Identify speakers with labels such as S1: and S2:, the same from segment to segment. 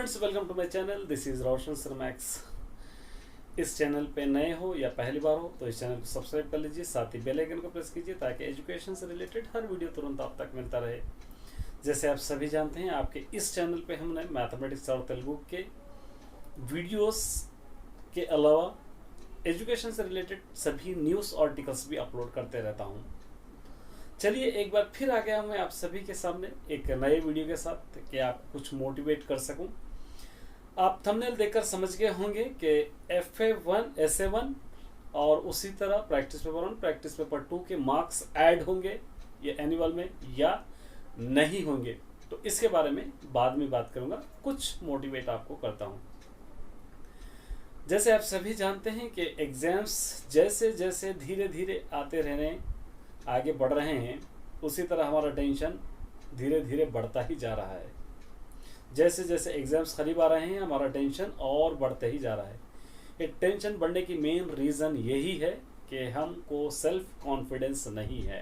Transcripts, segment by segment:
S1: Friends, welcome to my channel. This is Roshan सरमैक्स। इस channel पे नए हो या पहली बार हो तो इस चैनल को सब्सक्राइब कर लीजिए, साथ ही बेल आइकन को प्रेस कीजिए ताकि एजुकेशन से रिलेटेड हर वीडियो तुरंत आप तक मिलता रहे। जैसे आप सभी जानते हैं, आपके इस चैनल पे हमने मैथमेटिक्स और तेलुगु के वीडियोस के अलावा एजुकेशन से रिलेटेड सभी न्यूज़ आर्टिकल्स भी अपलोड करते रहता हूँ। चलिए एक बार फिर आ गया मैं आप सभी के सामने एक नए वीडियो के साथ कि आप कुछ मोटिवेट कर सकूं। आप थंबनेल देखकर समझ गए होंगे कि FA1 SA1 और उसी तरह प्रैक्टिस पेपर 1 प्रैक्टिस पेपर 2 के मार्क्स ऐड होंगे ये एनुअल में या नहीं होंगे, तो इसके बारे में बाद में बात करूंगा। कुछ मोटिवेट आपको करता हूं। जैसे आप सभी जानते हैं कि एग्जाम्स जैसे जैसे धीरे धीरे आते रहने आगे बढ़ रहे हैं, उसी तरह हमारा टेंशन धीरे धीरे बढ़ता ही जा रहा है। जैसे जैसे एग्जाम्स करीब आ रहे हैं, हमारा टेंशन और बढ़ते ही जा रहा है। ये टेंशन बढ़ने की मेन रीज़न यही है कि हमको सेल्फ कॉन्फिडेंस नहीं है।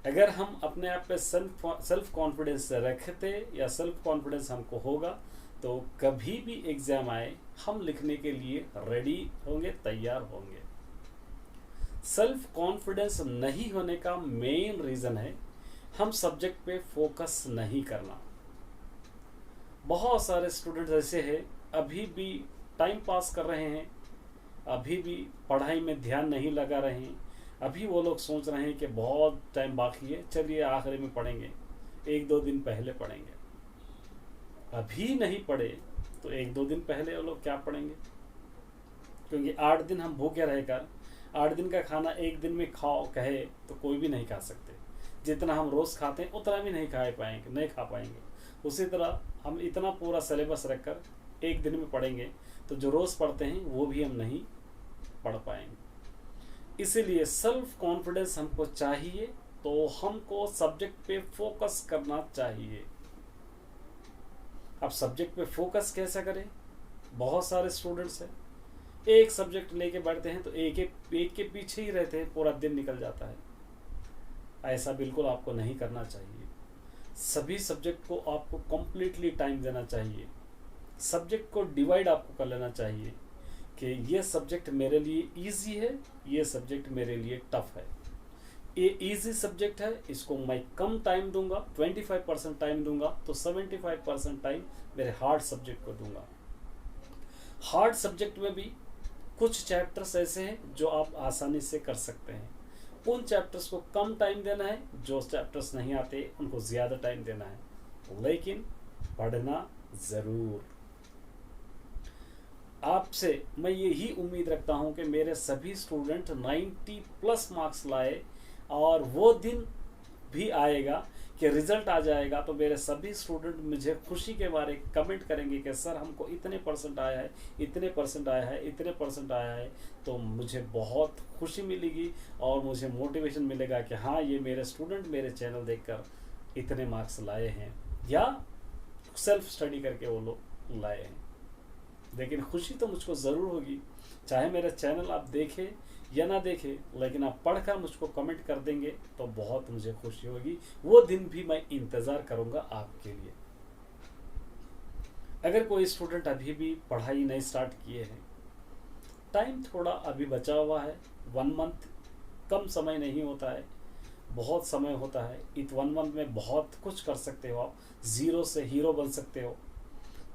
S1: अगर हम अपने आप पे सेल्फ कॉन्फिडेंस रखते या सेल्फ कॉन्फिडेंस हमको होगा तो कभी भी एग्ज़ाम आए हम लिखने के लिए रेडी होंगे, तैयार होंगे। सेल्फ कॉन्फिडेंस नहीं होने का मेन रीज़न है हम सब्जेक्ट पे फोकस नहीं करना। बहुत सारे स्टूडेंट्स ऐसे हैं अभी भी टाइम पास कर रहे हैं, अभी भी पढ़ाई में ध्यान नहीं लगा रहे हैं। अभी वो लोग सोच रहे हैं कि बहुत टाइम बाकी है, चलिए आखिरी में पढ़ेंगे, 1-2 दिन पहले पढ़ेंगे। अभी नहीं पढ़े तो 1-2 दिन पहले वो लोग क्या पढ़ेंगे? क्योंकि 8 दिन हम भूखे रहकर 8 दिन का खाना एक दिन में खाओ कहे तो कोई भी नहीं खा सकते। जितना हम रोज़ खाते हैं उतना भी नहीं खा पाएंगे। उसी तरह हम इतना पूरा सिलेबस रखकर एक दिन में पढ़ेंगे तो जो रोज़ पढ़ते हैं वो भी हम नहीं पढ़ पाएंगे। इसीलिए सेल्फ कॉन्फिडेंस हमको चाहिए, तो हमको सब्जेक्ट पे फोकस करना चाहिए। अब सब्जेक्ट पे फोकस कैसे करें? बहुत सारे स्टूडेंट्स हैं, एक सब्जेक्ट लेके बैठते हैं तो एक के पीछे ही रहते हैं, पूरा दिन निकल जाता है। ऐसा बिल्कुल आपको नहीं करना चाहिए। सभी सब्जेक्ट को आपको कम्प्लीटली टाइम देना चाहिए। सब्जेक्ट को डिवाइड आपको कर लेना चाहिए कि ये सब्जेक्ट मेरे लिए इजी है, ये सब्जेक्ट मेरे लिए टफ है। ये इजी सब्जेक्ट है, इसको मैं कम टाइम दूंगा, 25% टाइम दूंगा, तो 75% टाइम मेरे हार्ड सब्जेक्ट को दूंगा। हार्ड सब्जेक्ट में भी कुछ चैप्टर्स ऐसे हैं जो आप आसानी से कर सकते हैं, उन चैप्टर्स को कम टाइम देना है। जो चैप्टर्स नहीं आते उनको ज़्यादा टाइम देना है, लेकिन पढ़ना ज़रूर। आपसे मैं यही उम्मीद रखता हूं कि मेरे सभी स्टूडेंट 90+ मार्क्स लाए, और वो दिन भी आएगा कि रिजल्ट आ जाएगा तो मेरे सभी स्टूडेंट मुझे खुशी के बारे कमेंट करेंगे कि सर हमको इतने परसेंट आया है, इतने परसेंट आया है, इतने परसेंट आया है। तो मुझे बहुत खुशी मिलेगी और मुझे मोटिवेशन मिलेगा कि हाँ, ये मेरे स्टूडेंट मेरे चैनल देखकर इतने मार्क्स लाए हैं या सेल्फ स्टडी करके वो लोग लाए हैं। लेकिन खुशी तो मुझको ज़रूर होगी, चाहे मेरा चैनल आप देखें या ना देखें, लेकिन आप पढ़कर मुझको कमेंट कर देंगे तो बहुत मुझे खुशी होगी। वो दिन भी मैं इंतज़ार करूँगा आपके लिए। अगर कोई स्टूडेंट अभी भी पढ़ाई नहीं स्टार्ट किए हैं, टाइम थोड़ा अभी बचा हुआ है। 1 मंथ कम समय नहीं होता है, बहुत समय होता है। इस 1 मंथ में बहुत कुछ कर सकते हो आप, ज़ीरो से हीरो बन सकते हो।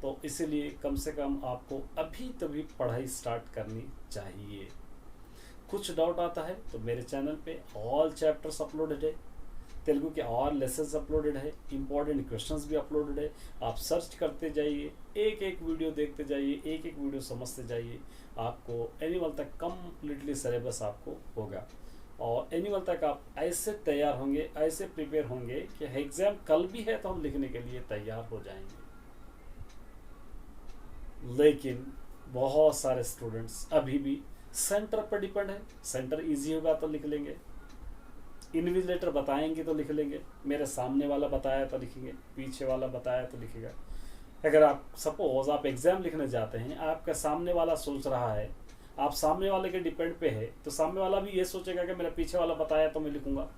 S1: तो इसीलिए कम से कम आपको अभी तभी पढ़ाई स्टार्ट करनी चाहिए। कुछ डाउट आता है तो मेरे चैनल पे ऑल चैप्टर्स अपलोडेड है, तेलुगु के ऑल लेसन्स अपलोडेड है, इंपॉर्टेंट क्वेश्चंस भी अपलोडेड है। आप सर्च करते जाइए, एक एक वीडियो देखते जाइए, एक एक वीडियो समझते जाइए। आपको एनुअल तक कम्प्लीटली सिलेबस आपको होगा, और एनुअल तक आप ऐसे तैयार होंगे, ऐसे प्रिपेयर होंगे कि एग्ज़ाम कल भी है तो हम लिखने के लिए तैयार हो जाएंगे। लेकिन बहुत सारे स्टूडेंट्स अभी भी सेंटर पर डिपेंड है। सेंटर इजी होगा तो लिख लेंगे, इन्विजिलेटर बताएंगे तो लिख लेंगे, मेरे सामने वाला बताया तो लिखेंगे, पीछे वाला बताया तो लिखेगा। अगर आप सपोज आप एग्ज़ाम लिखने जाते हैं, आपका सामने वाला सोच रहा है, आप सामने वाले के डिपेंड पे है, तो सामने वाला भी ये सोचेगा कि मेरा पीछे वाला बताया तो मैं लिखूंगा।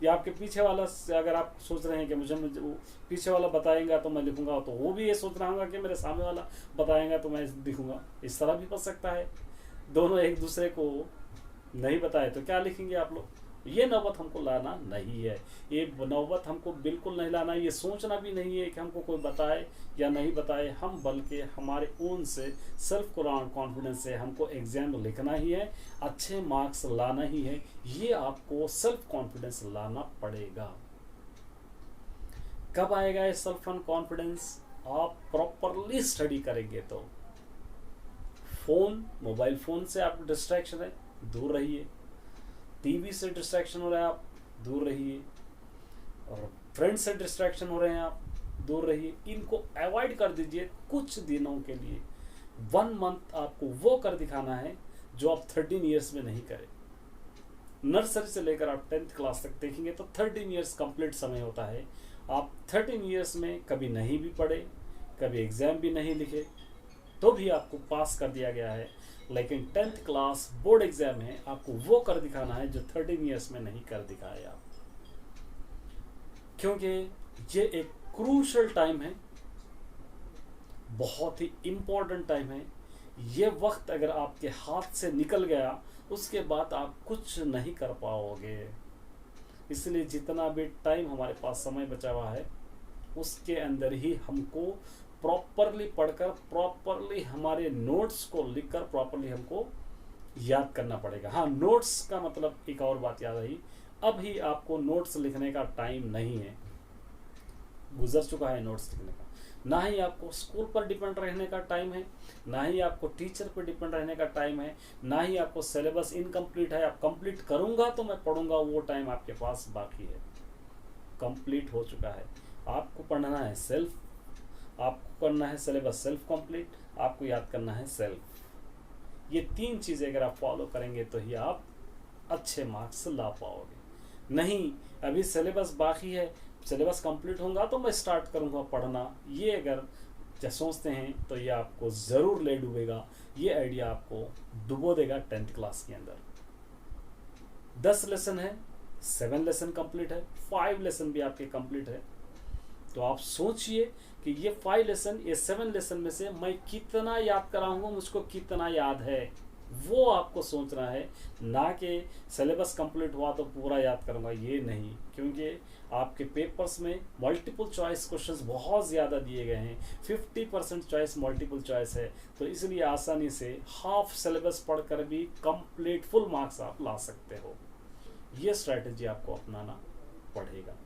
S1: या आपके पीछे वाला अगर आप सोच रहे हैं कि मुझे वो पीछे वाला बताएगा तो मैं लिखूंगा, तो वो भी ये सोच रहा होगा कि मेरे सामने वाला बताएगा तो मैं लिखूंगा। इस तरह भी हो सकता है। दोनों एक दूसरे को नहीं बताए तो क्या लिखेंगे आप लोग? ये नौबत हमको लाना नहीं है, ये नौबत हमको बिल्कुल नहीं लाना। ये सोचना भी नहीं है कि हमको कोई बताए या नहीं बताए, हम बल्कि हमारे ओन से सेल्फ कॉन्फिडेंस से हमको एग्जाम लिखना ही है, अच्छे मार्क्स लाना ही है। ये आपको सेल्फ कॉन्फिडेंस लाना पड़ेगा। कब आएगा ये सेल्फ कॉन्फिडेंस? आप प्रॉपरली स्टडी करेंगे तो। मोबाइल फोन से आप डिस्ट्रैक्शन है, दूर रहिए। टीवी से डिस्ट्रैक्शन हो रहा है, आप दूर रहिए। और फ्रेंड से डिस्ट्रैक्शन हो रहे हैं, आप दूर रहिए। इनको अवॉइड कर दीजिए कुछ दिनों के लिए। 1 मंथ आपको वो कर दिखाना है जो आप 13 ईयर्स में नहीं करे। नर्सरी से लेकर आप 10th क्लास तक देखेंगे तो 13 ईयर्स कंप्लीट समय होता है। आप 13 ईयर्स में कभी नहीं भी पढ़े, कभी एग्जाम भी नहीं लिखे, तो भी आपको पास कर दिया गया है। लेकिन 10th क्लास बोर्ड एग्जाम है, आपको वो कर दिखाना है जो 13 ईयर्स में नहीं कर दिखाए आप। क्योंकि ये एक क्रूशल टाइम है, बहुत ही इंपॉर्टेंट टाइम है। ये वक्त अगर आपके हाथ से निकल गया, उसके बाद आप कुछ नहीं कर पाओगे। इसलिए जितना भी टाइम हमारे पास समय बचा हुआ है, उसके अंदर ही हमको प्रॉपरली पढ़कर, प्रॉपरली हमारे नोट्स को लिखकर प्रॉपरली हमको याद करना पड़ेगा। हाँ, नोट्स का मतलब एक और बात याद आई, अभी आपको नोट्स लिखने का टाइम नहीं है, गुजर चुका है नोट्स लिखने का। ना ही आपको स्कूल पर डिपेंड रहने का टाइम है, ना ही आपको टीचर पर डिपेंड रहने का टाइम है, ना ही आपको सिलेबस इनकम्प्लीट है, आप कंप्लीट करूंगा तो मैं पढ़ूंगा, वो टाइम आपके पास बाकी है, कंप्लीट हो चुका है। आपको पढ़ना है सेल्फ, आपको करना है सिलेबस सेल्फ कंप्लीट, आपको याद करना है सेल्फ। ये 3 चीज़ें अगर आप फॉलो करेंगे तो ही आप अच्छे मार्क्स ला पाओगे। नहीं, अभी सिलेबस बाकी है, सिलेबस कंप्लीट होगा तो मैं स्टार्ट करूंगा पढ़ना, ये अगर सोचते हैं तो ये आपको ज़रूर ले डूबेगा। ये आइडिया आपको डुबो देगा 10th क्लास के अंदर। 10 लेसन है, 7 लेसन कंप्लीट है, 5 लेसन भी आपके कंप्लीट है। तो आप सोचिए कि ये 5 लेसन, ये 7 लेसन में से मैं कितना याद कराऊंगा, मुझको कितना याद है, वो आपको सोचना है। ना कि सिलेबस कंप्लीट हुआ तो पूरा याद करूंगा, ये नहीं। क्योंकि आपके पेपर्स में मल्टीपल चॉइस क्वेश्चंस बहुत ज़्यादा दिए गए हैं, 50% चॉइस मल्टीपल चॉइस है। तो इसलिए आसानी से हाफ सिलेबस पढ़कर भी कंप्लीट फुल मार्क्स आप ला सकते हो। ये स्ट्रैटेजी आपको अपनाना पड़ेगा।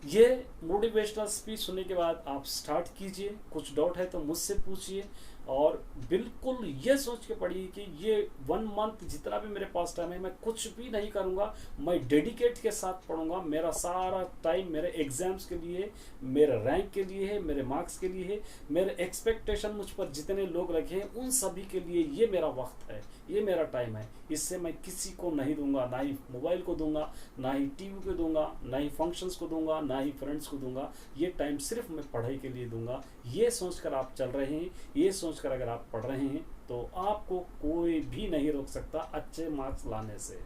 S1: ये मोटिवेशनल स्पीच सुनने के बाद आप स्टार्ट कीजिए। कुछ डाउट है तो मुझसे पूछिए, और बिल्कुल ये सोच के पढ़िए कि ये 1 मंथ जितना भी मेरे पास टाइम है, मैं कुछ भी नहीं करूँगा, मैं डेडिकेट के साथ पढ़ूंगा। मेरा सारा टाइम मेरे एग्जाम्स के लिए, मेरे रैंक के लिए है, मेरे मार्क्स के लिए है, मेरे एक्सपेक्टेशन मुझ पर जितने लोग रखे हैं उन सभी के लिए ये मेरा वक्त है, ये मेरा टाइम है। इससे मैं किसी को नहीं दूंगा, ना ही मोबाइल को दूंगा, ना ही टीवी को दूंगा, ना ही फंक्शंस को दूंगा, ना ही फ्रेंड्स को दूंगा। ये टाइम सिर्फ मैं पढ़ाई के लिए दूंगा। ये सोचकर आप चल रहे हैं, ये सोचकर अगर आप पढ़ रहे हैं तो आपको कोई भी नहीं रोक सकता अच्छे मार्क्स लाने से।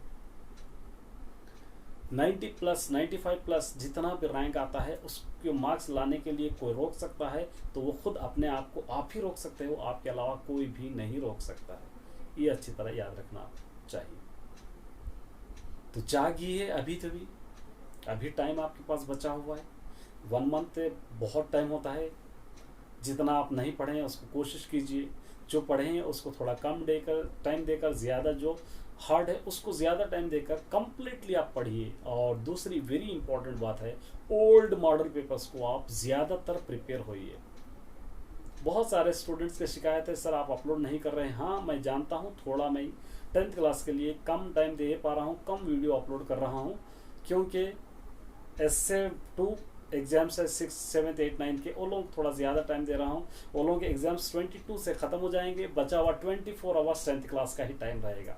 S1: 90+, 95+ जितना भी रैंक आता है, उसके मार्क्स लाने के लिए कोई रोक सकता है तो वो खुद अपने आप को आप ही रोक सकते हो, आपके अलावा कोई भी नहीं रोक सकता है। ये अच्छी तरह याद रखना चाहिए। तो जागिए अभी, तो अभी टाइम आपके पास बचा हुआ है। 1 मंथ बहुत टाइम होता है। जितना आप नहीं पढ़े हैं उसको कोशिश कीजिए, जो पढ़े हैं उसको थोड़ा कम देकर टाइम देकर, ज़्यादा जो हार्ड है उसको ज़्यादा टाइम देकर कंप्लीटली आप पढ़िए। और दूसरी वेरी इंपॉर्टेंट बात है, ओल्ड मॉडल पेपर्स को आप ज़्यादातर प्रिपेयर होइए। बहुत सारे स्टूडेंट्स की शिकायत है, सर आप अपलोड नहीं कर रहे हैं। हाँ, मैं जानता हूँ, थोड़ा मैं 10th क्लास के लिए कम टाइम दे पा रहा हूँ, कम वीडियो अपलोड कर रहा हूँ, क्योंकि SF2 एग्जाम्स है 6, 7, 8, 9 के, वो लोग थोड़ा ज़्यादा टाइम दे रहा हूँ। वो लोगों के एग्जाम्स 22 से ख़त्म हो जाएंगे, बचा हुआ 24 आवर्स 10th क्लास का ही टाइम रहेगा।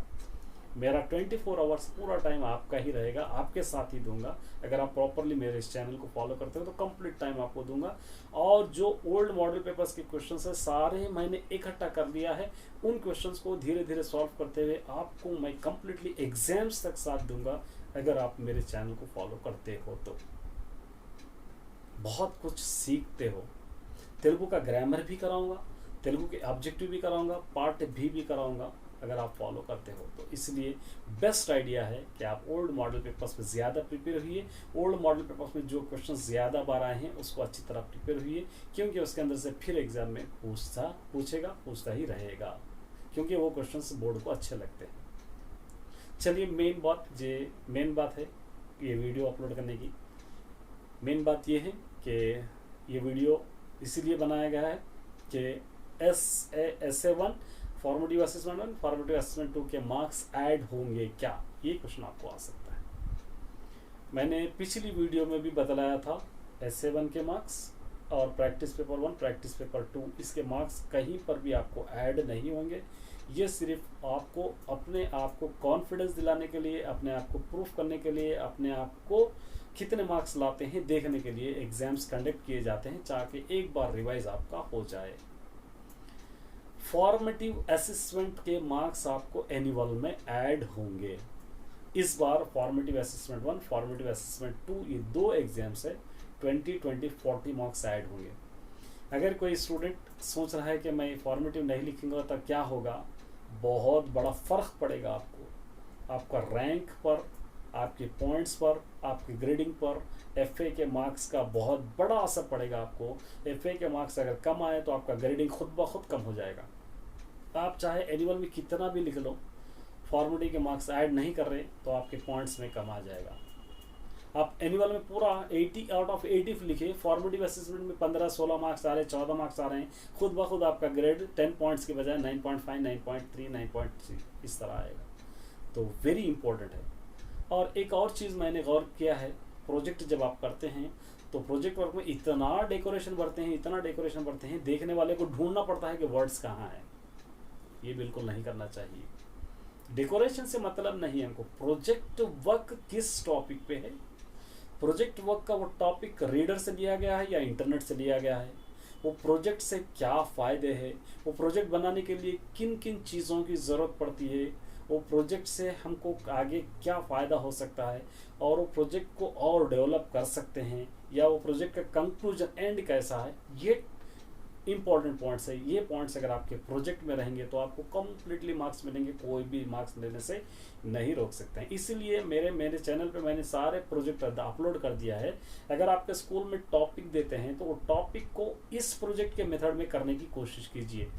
S1: मेरा 24 आवर्स पूरा टाइम आपका ही रहेगा, आपके साथ ही दूंगा। अगर आप प्रॉपरली मेरे इस चैनल को फॉलो करते हो तो कंप्लीट टाइम आपको दूंगा। और जो ओल्ड मॉडल पेपर्स के क्वेश्चंस है सारे मैंने इकट्ठा कर लिया है, उन क्वेश्चंस को धीरे धीरे सॉल्व करते हुए आपको मैं कंप्लीटली एग्जाम्स तक साथ दूंगा, अगर आप मेरे चैनल को फॉलो करते हो तो। बहुत कुछ सीखते हो। तेलुगु का ग्रामर भी कराऊंगा, तेलुगु के ऑब्जेक्टिव भी कराऊंगा, पार्ट भी कराऊंगा, अगर आप फॉलो करते हो तो। इसलिए बेस्ट आइडिया है कि आप ओल्ड मॉडल पेपर्स में ज़्यादा प्रिपेयर हुई। ओल्ड मॉडल पेपर्स में जो क्वेश्चन ज़्यादा बार आए हैं उसको अच्छी तरह प्रिपेयर हुई, क्योंकि उसके अंदर से फिर एग्जाम में पूछता ही रहेगा, क्योंकि वो क्वेश्चन बोर्ड को अच्छे लगते हैं। चलिए मेन बात है ये वीडियो अपलोड करने की। मेन बात ये है कि ये वीडियो इसीलिए बनाया गया है कि SA1 formative assessment 1 formative assessment 2 के मार्क्स ऐड होंगे क्या, ये क्वेश्चन आपको आ सकता है। मैंने पिछली वीडियो में भी बतलाया था SA1 के मार्क्स और प्रैक्टिस पेपर 1 प्रैक्टिस पेपर 2 इसके मार्क्स कहीं पर भी आपको ऐड नहीं होंगे। ये सिर्फ आपको अपने आप को कॉन्फिडेंस दिलाने के लिए, अपने आप को प्रूफ करने के लिए, अपने आप को कितने मार्क्स लाते हैं देखने के लिए एग्जाम्स कंडक्ट किए जाते हैं, ताकि एक बार रिवाइज आपका हो जाए। फॉर्मेटिव असेसमेंट के मार्क्स आपको एनुअल में ऐड होंगे। इस बार फॉर्मेटिव असेसमेंट 1 फॉर्मेटिव असेसमेंट 2 ये 2 एग्जाम्स है, 20 मार्क्स ऐड होंगे। अगर कोई स्टूडेंट सोच रहा है कि मैं फॉर्मेटिव नहीं लिखूंगा तो क्या होगा, बहुत बड़ा फर्क पड़ेगा आपको, आपका रैंक पर, आपके पॉइंट्स पर, आपकी ग्रेडिंग पर, FA के मार्क्स का बहुत बड़ा असर पड़ेगा आपको। FA के मार्क्स अगर कम आए तो आपका ग्रेडिंग खुद ब खुद कम हो जाएगा। आप चाहे एनुअल में कितना भी लिख लो, फॉर्मेटिव के मार्क्स ऐड नहीं कर रहे तो आपके पॉइंट्स में कम आ जाएगा। आप एनुअल में पूरा 80 आउट ऑफ 80 लिखे, फॉर्मेटिव असेसमेंट में 15-16 मार्क्स आ रहे हैं, 14 मार्क्स आ रहे हैं, खुद ब खुद आपका ग्रेड 10 पॉइंट्स के बजाय 9.5, 9.3, 9.3 इस तरह आएगा। तो वेरी इंपॉर्टेंट है। और एक और चीज़ मैंने गौर किया है, प्रोजेक्ट जब आप करते हैं तो प्रोजेक्ट वर्क में इतना डेकोरेशन भरते हैं, देखने वाले को ढूंढना पड़ता है कि वर्ड्स कहाँ हैं। ये बिल्कुल नहीं करना चाहिए। डेकोरेशन से मतलब नहीं है हमको, प्रोजेक्ट वर्क किस टॉपिक पे है, प्रोजेक्ट वर्क का वो टॉपिक रीडर से लिया गया है या इंटरनेट से लिया गया है, वो प्रोजेक्ट से क्या फ़ायदे हैं, वो प्रोजेक्ट बनाने के लिए किन किन चीज़ों की ज़रूरत पड़ती है, वो प्रोजेक्ट से हमको आगे क्या फ़ायदा हो सकता है, और वो प्रोजेक्ट को और डेवलप कर सकते हैं, या वो प्रोजेक्ट का कंक्लूजन एंड कैसा है। ये इंपॉर्टेंट पॉइंट्स है। ये पॉइंट्स अगर आपके प्रोजेक्ट में रहेंगे तो आपको कंप्लीटली मार्क्स मिलेंगे, कोई भी मार्क्स लेने से नहीं रोक सकते हैं। इसीलिए मेरे चैनल पे मैंने सारे प्रोजेक्ट अपलोड कर दिया है। अगर आपके स्कूल में टॉपिक देते हैं तो वो टॉपिक को इस प्रोजेक्ट के मेथड में करने की कोशिश कीजिए।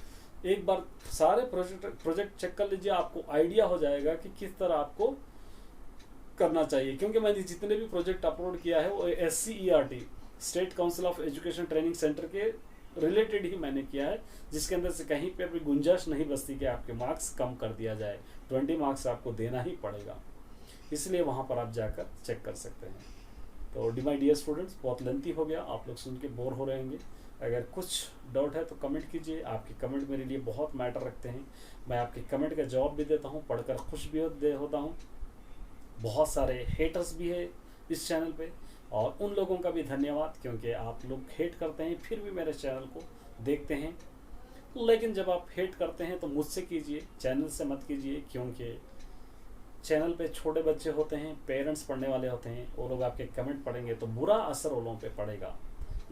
S1: एक बार सारे प्रोजेक्ट चेक कर लीजिए, आपको आइडिया हो जाएगा कि किस तरह आपको करना चाहिए। क्योंकि मैंने जितने भी प्रोजेक्ट अपलोड किया है वो SCERT state council of education training centre के रिलेटेड ही मैंने किया है, जिसके अंदर से कहीं पर भी गुंजाइश नहीं बचती कि आपके मार्क्स कम कर दिया जाए। 20 मार्क्स आपको देना ही पड़ेगा, इसलिए वहाँ पर आप जाकर चेक कर सकते हैं। तो माय डियर स्टूडेंट्स, बहुत लेंथी हो गया, आप लोग सुन के बोर हो रहे होंगे। अगर कुछ डाउट है तो कमेंट कीजिए, आपके कमेंट मेरे लिए बहुत मैटर रखते हैं। मैं आपके कमेंट का जवाब भी देता हूँ, पढ़कर खुश भी होता हूँ। बहुत सारे हेटर्स भी है इस चैनल पे, और उन लोगों का भी धन्यवाद, क्योंकि आप लोग हेट करते हैं फिर भी मेरे चैनल को देखते हैं। लेकिन जब आप हेट करते हैं तो मुझसे कीजिए, चैनल से मत कीजिए, क्योंकि चैनल पे छोटे बच्चे होते हैं, पेरेंट्स पढ़ने वाले होते हैं, वो लोग आपके कमेंट पढ़ेंगे तो बुरा असर उन लोगों पे पड़ेगा।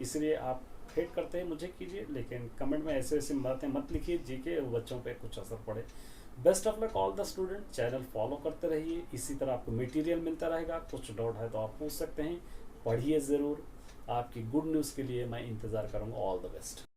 S1: इसलिए आप हेट करते हैं मुझे कीजिए, लेकिन कमेंट में ऐसे बातें मत लिखिए जिसके बच्चों पे कुछ असर पड़े। Best of luck all the student, channel follow करते रहिए, इसी तरह आपको मटेरियल मिलता रहेगा। कुछ डाउट है तो आप पूछ सकते हैं, पढ़िए ज़रूर। आपकी गुड न्यूज़ के लिए मैं इंतज़ार करूँगा। All the best.